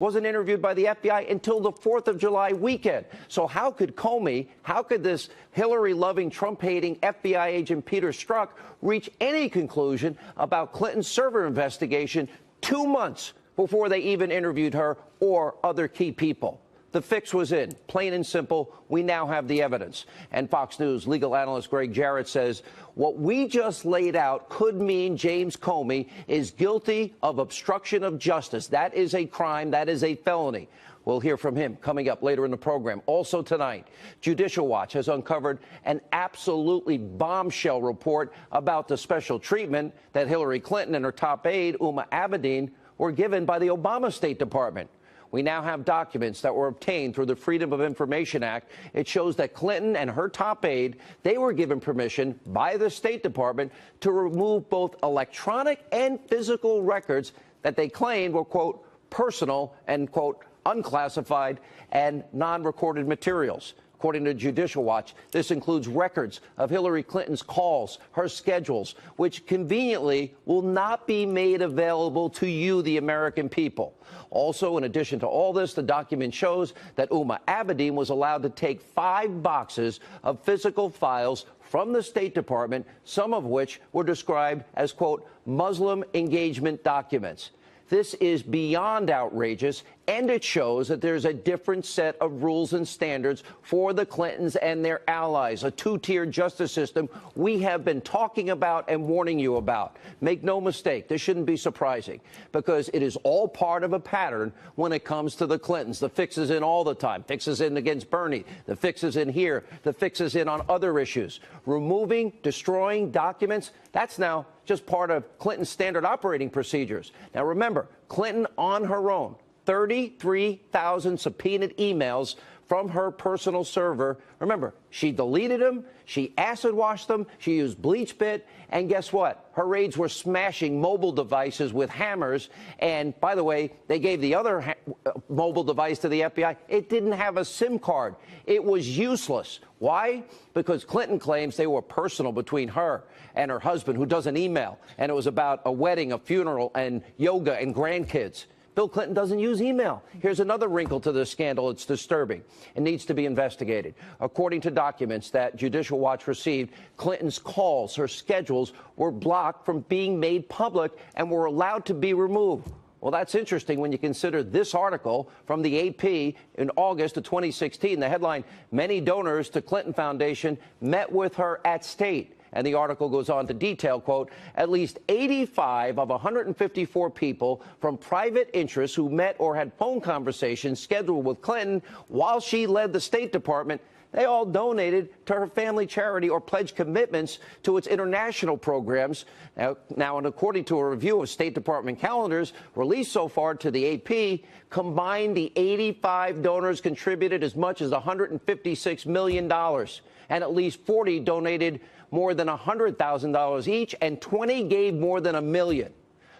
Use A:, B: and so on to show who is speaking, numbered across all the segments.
A: wasn't interviewed by the FBI until the 4th of July weekend. So how could Comey, how could this Hillary-loving, Trump-hating FBI agent Peter Strzok reach any conclusion about Clinton's server investigation 2 months before they even interviewed her or other key people? The fix was in. Plain and simple, we now have the evidence. And Fox News legal analyst Greg Jarrett says what we just laid out could mean James Comey is guilty of obstruction of justice. That is a crime. That is a felony. We'll hear from him coming up later in the program. Also tonight, Judicial Watch has uncovered an absolutely bombshell report about the special treatment that Hillary Clinton and her top aide, Huma Abedin, were given by the Obama State Department. We now have documents that were obtained through the Freedom of Information Act. It shows that Clinton and her top aide, they were given permission by the State Department to remove both electronic and physical records that they claimed were, quote, personal and, quote, unclassified and non-recorded materials. According to Judicial Watch, this includes records of Hillary Clinton's calls, her schedules, which conveniently will not be made available to you, the American people. Also, in addition to all this, the document shows that Huma Abedin was allowed to take 5 boxes of physical files from the State Department, some of which were described as, quote, Muslim engagement documents. This is beyond outrageous, and it shows that there's a different set of rules and standards for the Clintons and their allies, a two-tiered justice system we have been talking about and warning you about. Make no mistake, this shouldn't be surprising, because it is all part of a pattern when it comes to the Clintons. The fix is in all the time. Fix is in against Bernie. The fix is in here. The fix is in on other issues. Removing, destroying documents, that's now just part of Clinton's standard operating procedures. Now, remember, Clinton on her own, 33,000 subpoenaed emails from her personal server. Remember, she deleted them, she acid washed them, she used bleach bit, and guess what? Her raids were smashing mobile devices with hammers. And by the way, they gave the other mobile device to the FBI. It didn't have a SIM card. It was useless. Why? Because Clinton claims they were personal between her and her husband, who doesn't email. And it was about a wedding, a funeral, and yoga and grandkids. Bill Clinton doesn't use email. Here's another wrinkle to this scandal. It's disturbing. It needs to be investigated. According to documents that Judicial Watch received, Clinton's calls, her schedules, were blocked from being made public and were allowed to be removed. Well, that's interesting when you consider this article from the AP in August of 2016. The headline, many donors to Clinton Foundation met with her at state. And the article goes on to detail, quote, at least 85 of 154 people from private interests who met or had phone conversations scheduled with Clinton while she led the State Department, they all donated to her family charity or pledged commitments to its international programs. Now, and according to a review of State Department calendars released so far to the AP, combined, the 85 donors contributed as much as $156 million, and at least 40 donated more than $100,000 each, and 20 gave more than $1 million.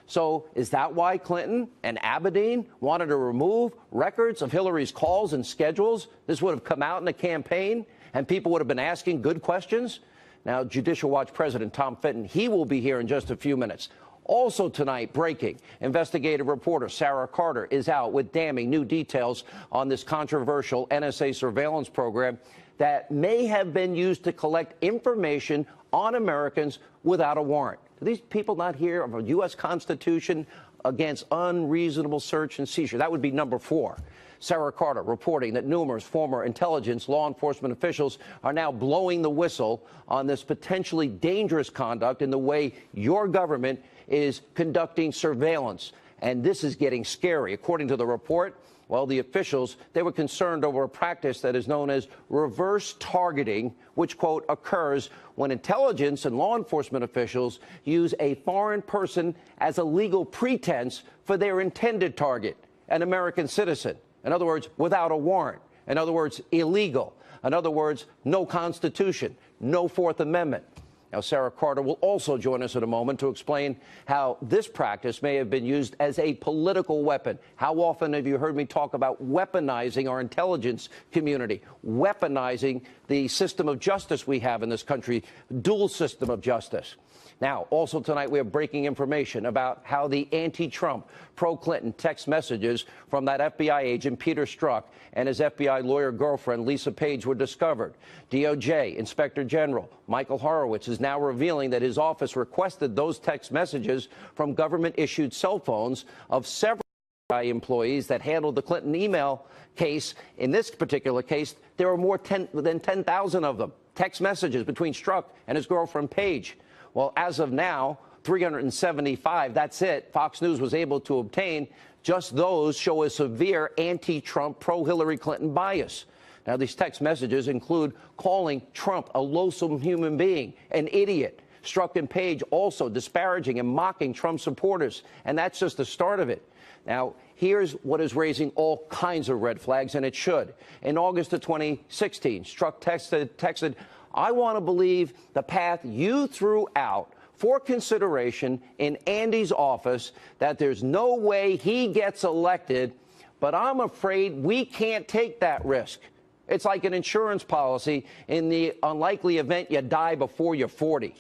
A: So is that why Clinton and Abedin wanted to remove records of Hillary's calls and schedules? This would have come out in the campaign, and people would have been asking good questions? Now, Judicial Watch President Tom Fitton, he will be here in just a few minutes. Also tonight, breaking, investigative reporter Sarah Carter is out with damning new details on this controversial NSA surveillance program that may have been used to collect information on Americans without a warrant. Do these people not hear of a U.S. Constitution against unreasonable search and seizure? That would be number 4. Sarah Carter reporting that numerous former intelligence law enforcement officials are now blowing the whistle on this potentially dangerous conduct in the way your government is conducting surveillance. And this is getting scary. According to the report, well, the officials, they were concerned over a practice that is known as reverse targeting, which, quote, occurs when intelligence and law enforcement officials use a foreign person as a legal pretense for their intended target, an American citizen. In other words, without a warrant. In other words, illegal. In other words, no Constitution, no Fourth Amendment. Now, Sarah Carter will also join us in a moment to explain how this practice may have been used as a political weapon. How often have you heard me talk about weaponizing our intelligence community, weaponizing the system of justice we have in this country, dual system of justice? Now, also tonight, we have breaking information about how the anti-Trump, pro-Clinton text messages from that FBI agent, Peter Strzok, and his FBI lawyer girlfriend, Lisa Page, were discovered. DOJ Inspector General Michael Horowitz is now revealing that his office requested those text messages from government-issued cell phones of several FBI employees that handled the Clinton email case. In this particular case, there were more than 10,000 of them, text messages between Strzok and his girlfriend, Page. Well, as of now, 375, that's it, Fox News was able to obtain. Just those show a severe anti-Trump, pro-Hillary Clinton bias. Now, these text messages include calling Trump a loathsome human being, an idiot. Strzok and Page also disparaging and mocking Trump supporters. And that's just the start of it. Now, here's what is raising all kinds of red flags, and it should. In August of 2016, Strzok texted, "I want to believe the path you threw out for consideration in Andy's office, that there's no way he gets elected, but I'm afraid we can't take that risk." It's like an insurance policy in the unlikely event you die before you're 40.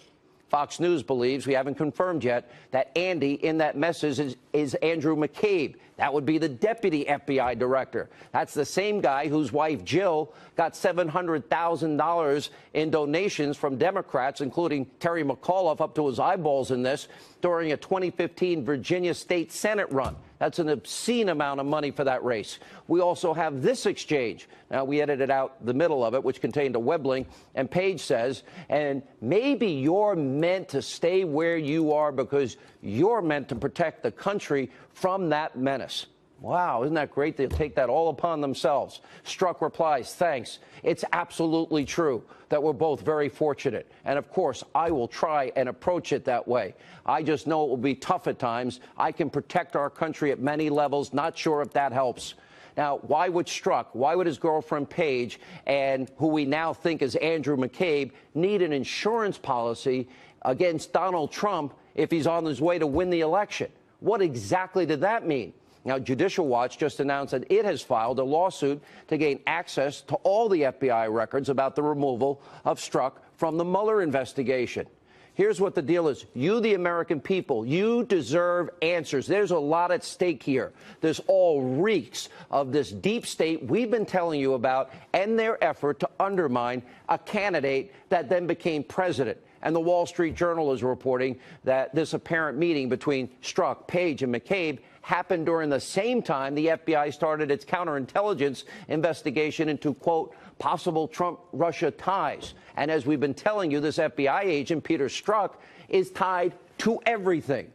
A: Fox News believes, we haven't confirmed yet, that Andy in that message is Andrew McCabe. That would be the deputy FBI director. That's the same guy whose wife, Jill, got $700,000 in donations from Democrats, including Terry McAuliffe, up to his eyeballs in this, during a 2015 Virginia State Senate run. That's an obscene amount of money for that race. We also have this exchange. Now, we edited out the middle of it, which contained a web link, and Page says, "And maybe you're meant to stay where you are because you're meant to protect the country from that menace." Wow, isn't that great? They'll take that all upon themselves. Strzok replies, "Thanks. It's absolutely true that we're both very fortunate. And, of course, I will try and approach it that way. I just know it will be tough at times. I can protect our country at many levels. Not sure if that helps." Now, why would Strzok, why would his girlfriend Page, and who we now think is Andrew McCabe, need an insurance policy against Donald Trump if he's on his way to win the election? What exactly did that mean? Now, Judicial Watch just announced that it has filed a lawsuit to gain access to all the FBI records about the removal of Strzok from the Mueller investigation. Here's what the deal is. You, the American people, you deserve answers. There's a lot at stake here. This all reeks of this deep state we've been telling you about and their effort to undermine a candidate that then became president. And the Wall Street Journal is reporting that this apparent meeting between Strzok, Page, and McCabe happened during the same time the FBI started its counterintelligence investigation into, quote, possible Trump-Russia ties. And as we've been telling you, this FBI agent, Peter Strzok, is tied to everything.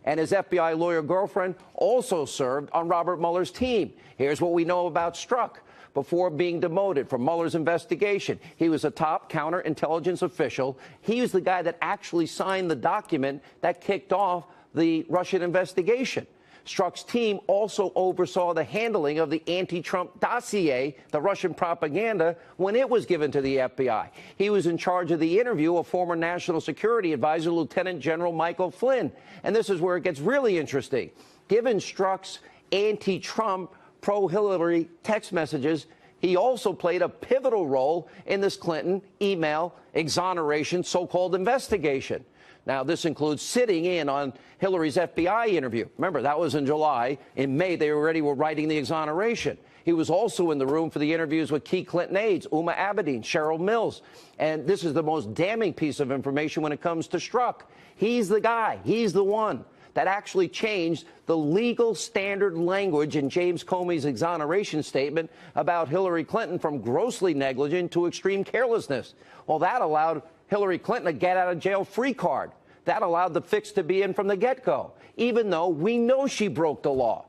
A: And his FBI lawyer girlfriend also served on Robert Mueller's team. Here's what we know about Strzok. Before being demoted from Mueller's investigation, he was a top counterintelligence official. He was the guy that actually signed the document that kicked off the Russian investigation. Strzok's team also oversaw the handling of the anti-Trump dossier, the Russian propaganda, when it was given to the FBI. He was in charge of the interview of former National Security Advisor Lieutenant General Michael Flynn. And this is where it gets really interesting. Given Strzok's anti-Trump, pro-Hillary text messages, he also played a pivotal role in this Clinton email exoneration so-called investigation. Now, this includes sitting in on Hillary's FBI interview. Remember, that was in July. In May, they already were writing the exoneration. He was also in the room for the interviews with key Clinton aides, Uma Abedin, Cheryl Mills. And this is the most damning piece of information when it comes to Strzok. He's the guy. He's the one that actually changed the legal standard language in James Comey's exoneration statement about Hillary Clinton from grossly negligent to extreme carelessness. Well, that allowed Hillary Clinton a get-out-of-jail-free card. That allowed the fix to be in from the get-go, even though we know she broke the law.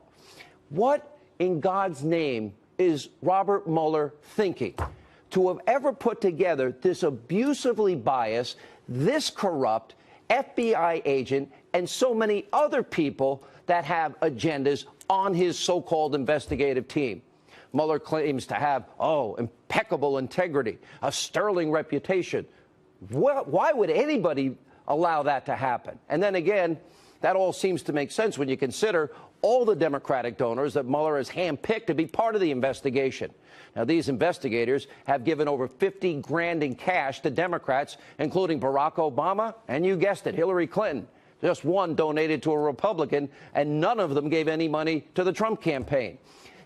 A: What in God's name is Robert Mueller thinking to have ever put together this abusively biased, this corrupt FBI agent and so many other people that have agendas on his so-called investigative team? Mueller claims to have, impeccable integrity, a sterling reputation. Why would anybody allow that to happen? And then again, that all seems to make sense when you consider all the Democratic donors that Mueller has handpicked to be part of the investigation. Now, these investigators have given over 50 grand in cash to Democrats, including Barack Obama and, you guessed it, Hillary Clinton. Just one donated to a Republican, and none of them gave any money to the Trump campaign.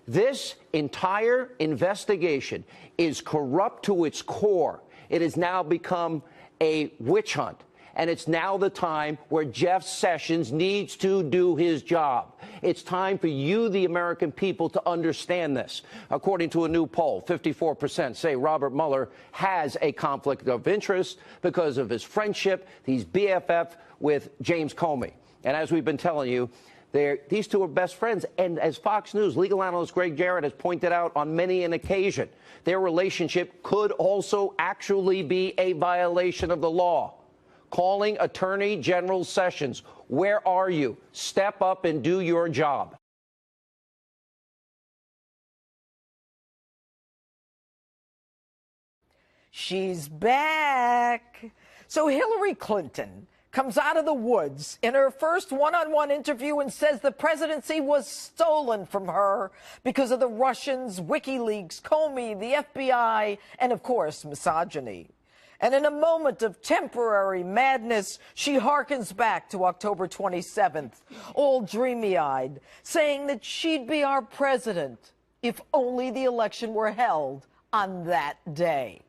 A: This entire investigation is corrupt to its core. It has now become a witch hunt. And it's now the time where Jeff Sessions needs to do his job. It's time for you, the American people, to understand this. According to a new poll, 54% say Robert Mueller has a conflict of interest because of his friendship, he's BFF with James Comey. And as we've been telling you, these two are best friends. And as Fox News legal analyst Greg Jarrett has pointed out on many an occasion, their relationship could also actually be a violation of the law. Calling Attorney General Sessions, where are you? Step up and do your job.
B: She's back. So Hillary Clinton comes out of the woods in her first one-on-one interview and says the presidency was stolen from her because of the Russians, WikiLeaks, Comey, the FBI, and, of course, misogyny. And in a moment of temporary madness, she harkens back to October 27th, all dreamy-eyed, saying that she'd be our president if only the election were held on that day.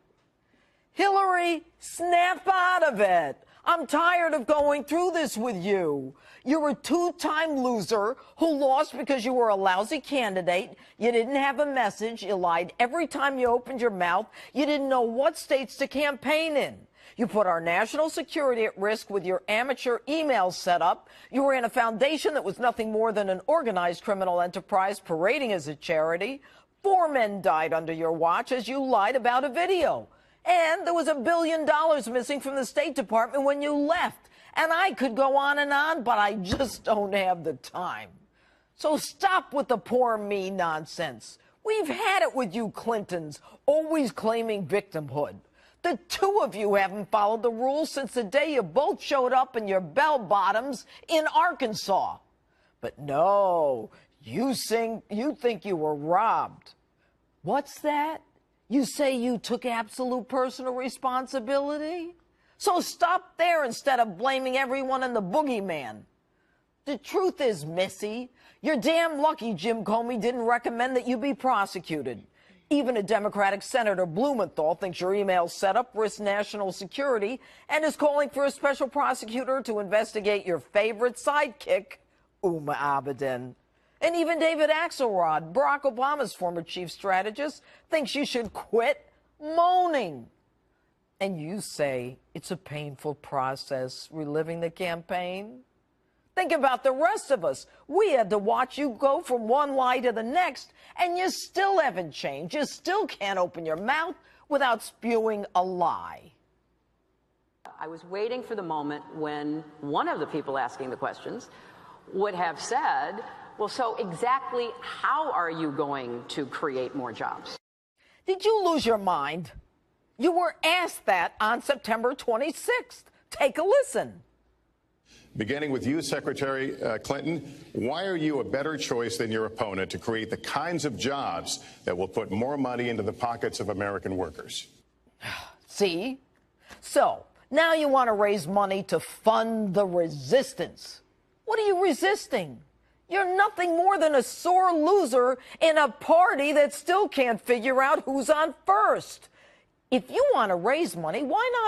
B: Hillary, snap out of it. I'm tired of going through this with you. You're a two-time loser who lost because you were a lousy candidate. You didn't have a message. You lied every time you opened your mouth. You didn't know what states to campaign in. You put our national security at risk with your amateur email setup. You ran a foundation that was nothing more than an organized criminal enterprise parading as a charity. 4 men died under your watch as you lied about a video. And there was $1 billion missing from the State Department when you left. And I could go on, but I just don't have the time. So stop with the poor me nonsense. We've had it with you Clintons, always claiming victimhood. The two of you haven't followed the rules since the day you both showed up in your bell bottoms in Arkansas. But no, you think you were robbed. What's that? You say you took absolute personal responsibility? So stop there instead of blaming everyone and the boogeyman. The truth is, Missy, you're damn lucky Jim Comey didn't recommend that you be prosecuted. Even a Democratic Senator Blumenthal thinks your email setup risks national security and is calling for a special prosecutor to investigate your favorite sidekick, Uma Abedin. And even David Axelrod, Barack Obama's former chief strategist, thinks you should quit moaning. And you say it's a painful process reliving the campaign? Think about the rest of us. We had to watch you go from one lie to the next, and you still haven't changed. You still can't open your mouth without spewing a lie.
C: I was waiting for the moment when one of the people asking the questions would have said, well, so exactly how are you going to create more jobs?
B: Did you lose your mind? You were asked that on September 26th. Take a listen.
D: Beginning with you, Secretary Clinton, why are you a better choice than your opponent to create the kinds of jobs that will put more money into the pockets of American workers?
B: See? So, now you want to raise money to fund the resistance. What are you resisting? You're nothing more than a sore loser in a party that still can't figure out who's on first. If you want to raise money, why not